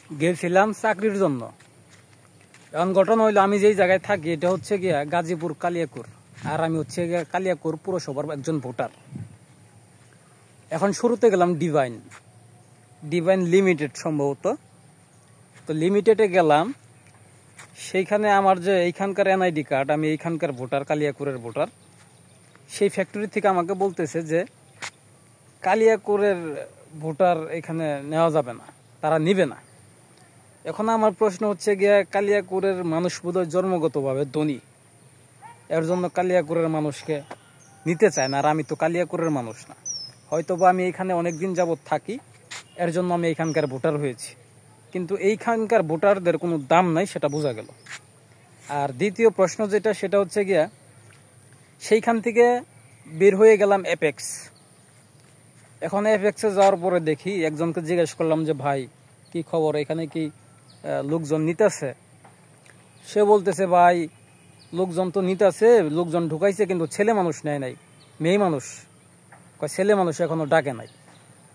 গেছিলাম চাকরির জন্য। এখন ঘটনা হইলো, আমি যেই জায়গায় থাকি এটা হচ্ছে গিয়া গাজীপুর কালিয়াকুর, আর আমি হচ্ছে গিয়া কালিয়াকুর পুরসভার একজন ভোটার। এখন শুরুতে গেলাম ডিভাইন লিমিটেড সম্ভবত। তো লিমিটেডে গেলাম, সেইখানে আমার যে এইখানকার এনআইডি কার্ড, আমি এইখানকার ভোটার, কালিয়াকুরের ভোটার, সেই ফ্যাক্টরি থেকে আমাকে বলতেছে যে কালিয়াকুরের ভোটার এখানে নেওয়া যাবে না, তারা নিবে না। এখন আমার প্রশ্ন হচ্ছে গিয়া, কালিয়াকুরের মানুষ বোধহয় জন্মগতভাবে ধনী, এর জন্য কালিয়াকুরের মানুষকে নিতে চায় না। আর আমি তো কালিয়াকুরের মানুষ না, হয়তোবা আমি এখানে অনেকদিন যাবৎ থাকি, এর জন্য আমি এইখানকার ভোটার হয়েছি, কিন্তু এইখানকার ভোটারদের কোনো দাম নাই, সেটা বোঝা গেল। আর দ্বিতীয় প্রশ্ন যেটা, সেটা হচ্ছে গিয়া, সেইখান থেকে বের হয়ে গেলাম অ্যাপেক্স। এখন অ্যাপেক্সে যাওয়ার পরে দেখি, একজনকে জিজ্ঞেস করলাম যে ভাই কি খবর, এখানে কি লোকজন নিতেছে? সে বলতেছে ভাই লোকজন তো নিতেছে, লোকজন ঢুকাইছে, কিন্তু ছেলে মানুষ নেয় নাই, মেয়ে মানুষ। ছেলে মানুষ এখনো ডাকে নাই।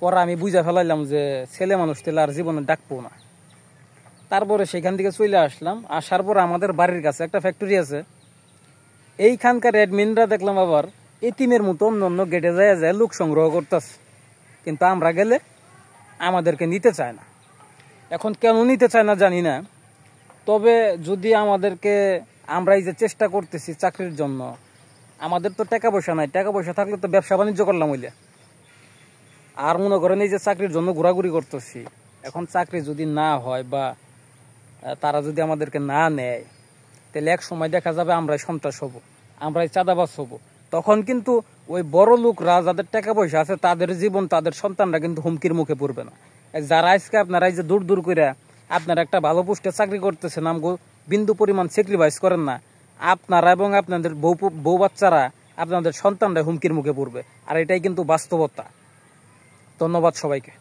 পরে আমি বুঝা ফেলাইলাম যে ছেলে মানুষ তাহলে আর জীবনে ডাকবো না। তারপরে সেখান থেকে চলে আসলাম। আসার পর আমাদের বাড়ির কাছে একটা ফ্যাক্টরি আছে, এইখানকার অ্যাডমিনরা দেখলাম আবার এতিমের মতো অন্য অন্য গেটে যায় যায় লোক সংগ্রহ করতেছে, কিন্তু আমরা গেলে আমাদেরকে নিতে চায় না। এখন কেন নিতে চায় না জানি না, তবে যদি আমাদেরকে, আমরা এই যে চেষ্টা করতেছি চাকরির জন্য, আমাদের তো টাকা পয়সা নাই, টাকা পয়সা থাকলে তো ব্যবসা বাণিজ্য করলাম হইলে। আর মনে করেন এই যে চাকরির জন্য ঘোরাঘুরি করতেছি, এখন চাকরি যদি না হয় বা তারা যদি আমাদেরকে না নেয়, তাহলে এক সময় দেখা যাবে আমরাই সন্ত্রাস হব, আমরাই চাঁদাবাজ হব। তখন কিন্তু ওই বড় লোকরা, যাদের টাকা পয়সা আছে, তাদের জীবন, তাদের সন্তানরা কিন্তু হুমকির মুখে পড়বে না। যারা আজকে আপনারা এই যে দূর দূর করে আপনারা একটা ভালো পোস্টে চাকরি করতেছেন, আমগো বিন্দু পরিমাণ স্যাক্রিফাইস করেন না, আপনারা এবং আপনাদের বউ বাচ্চারা, আপনাদের সন্তানরা হুমকির মুখে পড়বে। আর এটাই কিন্তু বাস্তবতা। ধন্যবাদ সবাইকে।